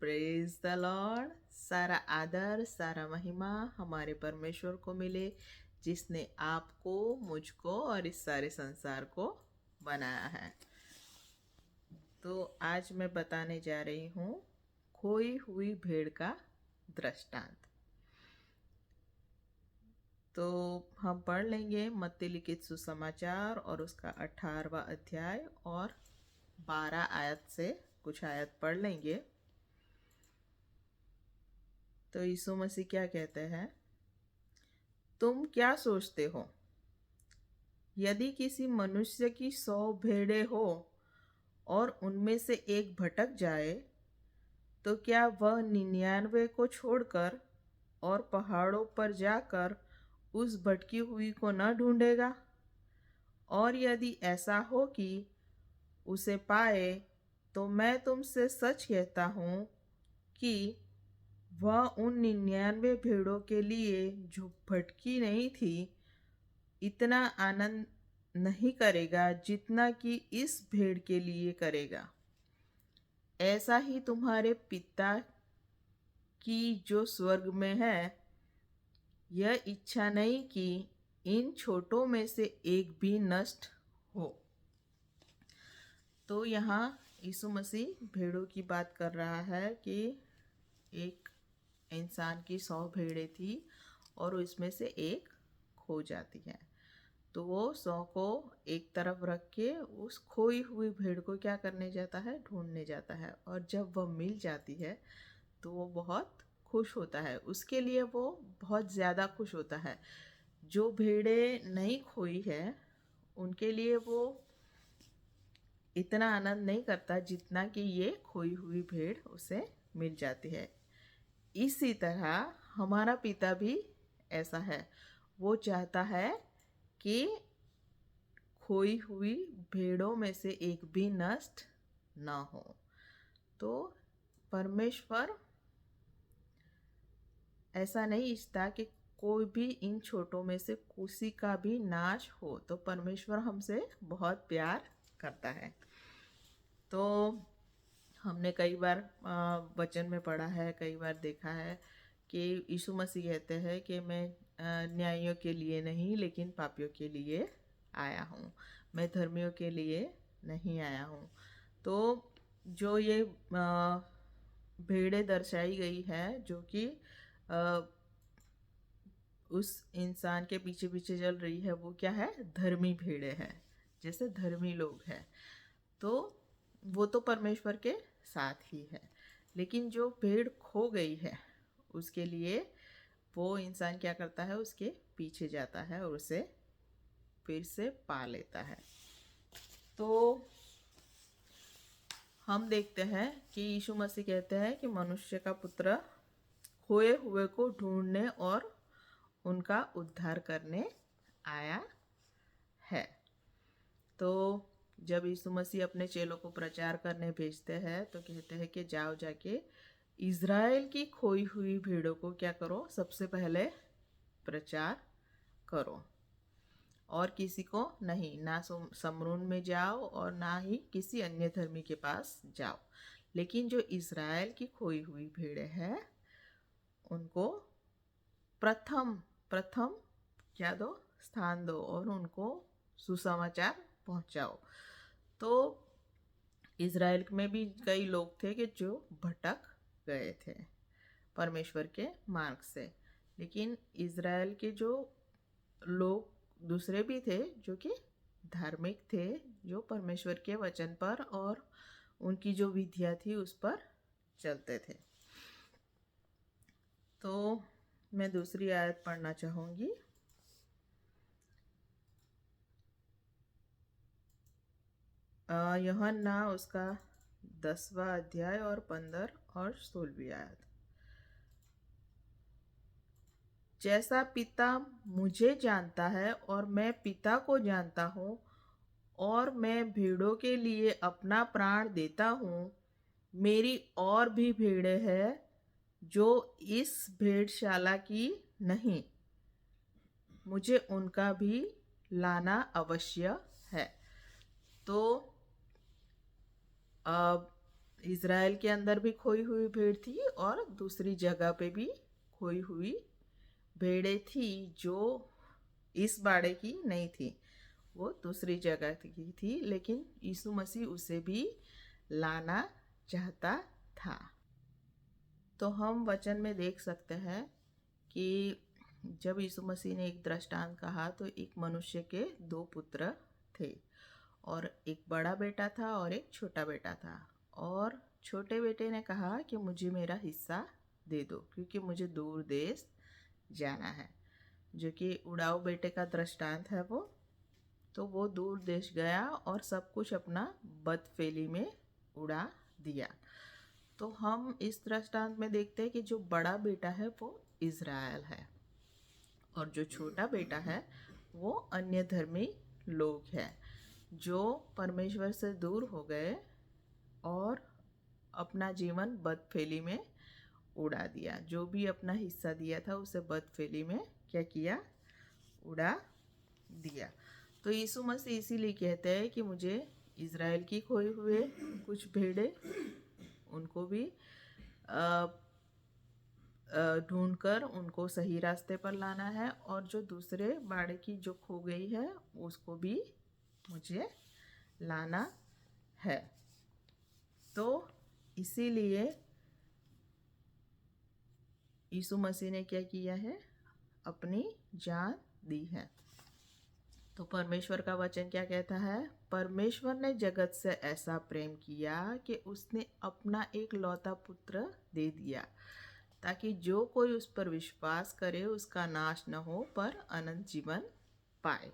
Praise the Lord. सारा आदर सारा महिमा हमारे परमेश्वर को मिले, जिसने आपको, मुझको और इस सारे संसार को बनाया है। तो आज मैं बताने जा रही हूँ खोई हुई भेड़ का दृष्टांत। तो हम पढ़ लेंगे मत्ती लिखित सुसमाचार और उसका 18वां अध्याय और 12 आयत से कुछ आयत पढ़ लेंगे। तो यीशु मसीह क्या कहते हैं? तुम क्या सोचते हो, यदि किसी मनुष्य की 100 भेड़ें हो और उनमें से एक भटक जाए, तो क्या वह 99 को छोड़कर और पहाड़ों पर जाकर उस भटकी हुई को न ढूंढेगा? और यदि ऐसा हो कि उसे पाए, तो मैं तुमसे सच कहता हूँ कि वह उन 99 भेड़ों के लिए जो भटकी नहीं थी इतना आनंद नहीं करेगा जितना कि इस भेड़ के लिए करेगा। ऐसा ही तुम्हारे पिता की जो स्वर्ग में है, यह इच्छा नहीं कि इन छोटों में से एक भी नष्ट हो। तो यहाँ यीशु मसीह भेड़ों की बात कर रहा है कि एक इंसान की 100 भेड़ें थी और उसमें से एक खो जाती है। तो वो 100 को एक तरफ रख के उस खोई हुई भेड़ को क्या करने जाता है? ढूंढने जाता है। और जब वह मिल जाती है तो वो बहुत खुश होता है, उसके लिए वो बहुत ज़्यादा खुश होता है। जो भेड़ें नहीं खोई है उनके लिए वो इतना आनंद नहीं करता जितना कि ये खोई हुई भेड़ उसे मिल जाती है। इसी तरह हमारा पिता भी ऐसा है, वो चाहता है कि खोई हुई भेड़ों में से एक भी नष्ट ना हो। तो परमेश्वर ऐसा नहीं इच्छता कि कोई भी इन छोटों में से किसी का भी नाश हो। तो परमेश्वर हमसे बहुत प्यार करता है। तो हमने कई बार वचन में पढ़ा है, कई बार देखा है कि यीशु मसीह कहते हैं कि मैं न्यायियों के लिए नहीं लेकिन पापियों के लिए आया हूँ, मैं धर्मियों के लिए नहीं आया हूँ। तो जो ये भेड़ें दर्शाई गई है जो कि उस इंसान के पीछे पीछे चल रही है, वो क्या है? धर्मी भेड़ें हैं, जैसे धर्मी लोग हैं। तो वो तो परमेश्वर के साथ ही है। लेकिन जो भेड़ खो गई है उसके लिए वो इंसान क्या करता है? उसके पीछे जाता है और उसे फिर से पा लेता है। तो हम देखते हैं कि यीशु मसीह कहते हैं कि मनुष्य का पुत्र खोए हुए को ढूंढने और उनका उद्धार करने आया है। तो जब यीशु मसीह अपने चेलों को प्रचार करने भेजते हैं तो कहते हैं कि जाओ जाके इज़राइल की खोई हुई भेड़ों को क्या करो? सबसे पहले प्रचार करो, और किसी को नहीं, ना समरून में जाओ और ना ही किसी अन्य धर्मी के पास जाओ, लेकिन जो इज़राइल की खोई हुई भेड़ें हैं उनको प्रथम प्रथम क्या दो? स्थान दो और उनको सुसमाचार पहुंचाओ। तो इज़राइल में भी कई लोग थे कि जो भटक गए थे परमेश्वर के मार्ग से, लेकिन इज़राइल के जो लोग दूसरे भी थे जो कि धार्मिक थे, जो परमेश्वर के वचन पर और उनकी जो विधियाँ थी उस पर चलते थे। तो मैं दूसरी आयत पढ़ना चाहूँगी। यूहन्ना उसका 10वां अध्याय और 15 और 16वीं आयत। जैसा पिता मुझे जानता है और मैं पिता को जानता हूँ और मैं भेड़ों के लिए अपना प्राण देता हूँ, मेरी और भी भेड़ें हैं जो इस भेड़शाला की नहीं, मुझे उनका भी लाना अवश्य है। तो अब इज़राइल के अंदर भी खोई हुई भेड़ थी और दूसरी जगह पे भी खोई हुई भेड़ें थी जो इस बाड़े की नहीं थी, वो दूसरी जगह की थी, लेकिन यीशु मसीह उसे भी लाना चाहता था। तो हम वचन में देख सकते हैं कि जब यीशु मसीह ने एक दृष्टांत कहा तो एक मनुष्य के दो पुत्र थे और एक बड़ा बेटा था और एक छोटा बेटा था। और छोटे बेटे ने कहा कि मुझे मेरा हिस्सा दे दो क्योंकि मुझे दूर देश जाना है, जो कि उड़ाऊ बेटे का दृष्टांत है वो। तो वो दूर देश गया और सब कुछ अपना बदफेली में उड़ा दिया। तो हम इस दृष्टांत में देखते हैं कि जो बड़ा बेटा है वो इज़राइल है और जो छोटा बेटा है वो अन्य धर्मी लोग हैं जो परमेश्वर से दूर हो गए और अपना जीवन बदफेली में उड़ा दिया। जो भी अपना हिस्सा दिया था उसे बदफेली में क्या किया, उड़ा दिया। तो यीशु मसीह इसीलिए कहते हैं कि मुझे इज़राइल की खोए हुए कुछ भेड़े उनको भी ढूंढकर उनको सही रास्ते पर लाना है और जो दूसरे बाड़े की जो खो गई है उसको भी मुझे लाना है। तो इसीलिए यीशु मसीह ने क्या किया है, अपनी जान दी है। तो परमेश्वर का वचन क्या कहता है, परमेश्वर ने जगत से ऐसा प्रेम किया कि उसने अपना एक लौता पुत्र दे दिया ताकि जो कोई उस पर विश्वास करे उसका नाश न हो पर अनंत जीवन पाए।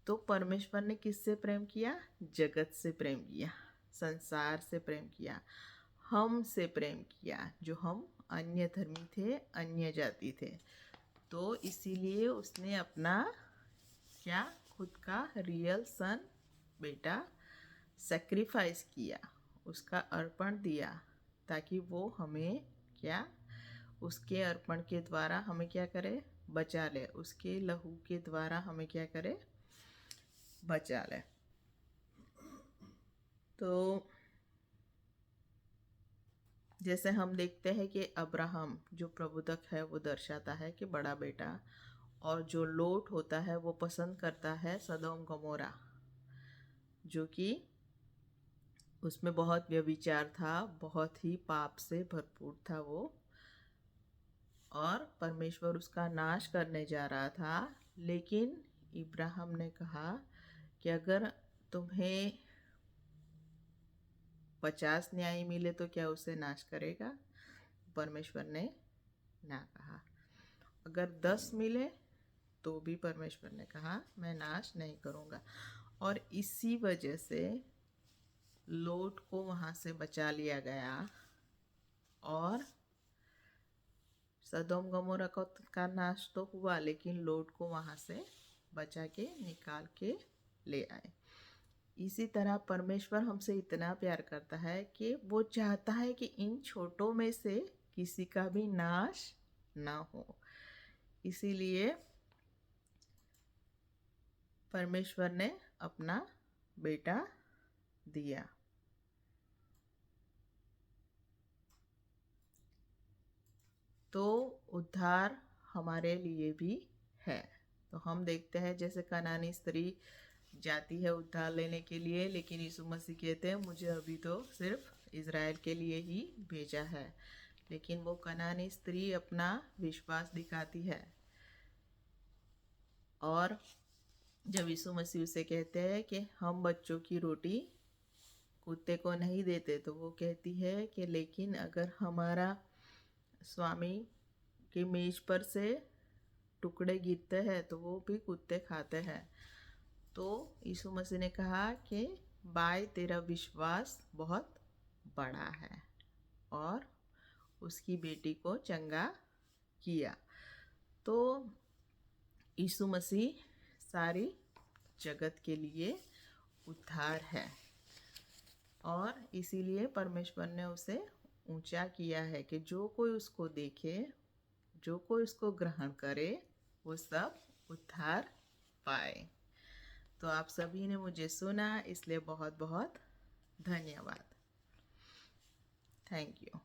तो परमेश्वर ने किससे प्रेम किया, जगत से प्रेम किया, संसार से प्रेम किया, हम से प्रेम किया जो हम अन्य धर्मी थे, अन्य जाति थे। तो इसीलिए उसने अपना क्या, खुद का रियल सन बेटा सेक्रीफाइस किया, उसका अर्पण दिया ताकि वो हमें क्या, उसके अर्पण के द्वारा हमें क्या करे, बचा ले, उसके लहू के द्वारा हमें क्या करे, बचा ले। तो जैसे हम देखते हैं कि अब्राहम जो प्रबुद्धक है वो दर्शाता है कि बड़ा बेटा, और जो लोट होता है वो पसंद करता है सदोम गमोरा, जो कि उसमें बहुत व्यभिचार था, बहुत ही पाप से भरपूर था वो, और परमेश्वर उसका नाश करने जा रहा था। लेकिन इब्राहिम ने कहा कि अगर तुम्हें 50 न्याय मिले तो क्या उसे नाश करेगा? परमेश्वर ने ना कहा। अगर 10 मिले तो भी परमेश्वर ने कहा मैं नाश नहीं करूँगा। और इसी वजह से लोट को वहाँ से बचा लिया गया और सदोम गमोरा का नाश तो हुआ लेकिन लोट को वहाँ से बचा के निकाल के ले आए। इसी तरह परमेश्वर हमसे इतना प्यार करता है कि वो चाहता है कि इन छोटों में से किसी का भी नाश ना हो। इसीलिए परमेश्वर ने अपना बेटा दिया। तो उद्धार हमारे लिए भी है। तो हम देखते हैं जैसे कनानी स्त्री जाती है उद्धार लेने के लिए, लेकिन यीशु मसीह कहते हैं मुझे अभी तो सिर्फ इज़राइल के लिए ही भेजा है। लेकिन वो कनानी स्त्री अपना विश्वास दिखाती है और जब यीशु मसीह उसे कहते हैं कि हम बच्चों की रोटी कुत्ते को नहीं देते, तो वो कहती है कि लेकिन अगर हमारा स्वामी की मेज पर से टुकड़े गिरते हैं तो वो भी कुत्ते खाते हैं। तो यीशु मसीह ने कहा कि बाय तेरा विश्वास बहुत बड़ा है, और उसकी बेटी को चंगा किया। तो यीशु मसीह सारी जगत के लिए उद्धार है और इसीलिए परमेश्वर ने उसे ऊंचा किया है कि जो कोई उसको देखे, जो कोई उसको ग्रहण करे, वो सब उद्धार पाए। तो आप सभी ने मुझे सुना, इसलिए बहुत बहुत धन्यवाद। Thank you.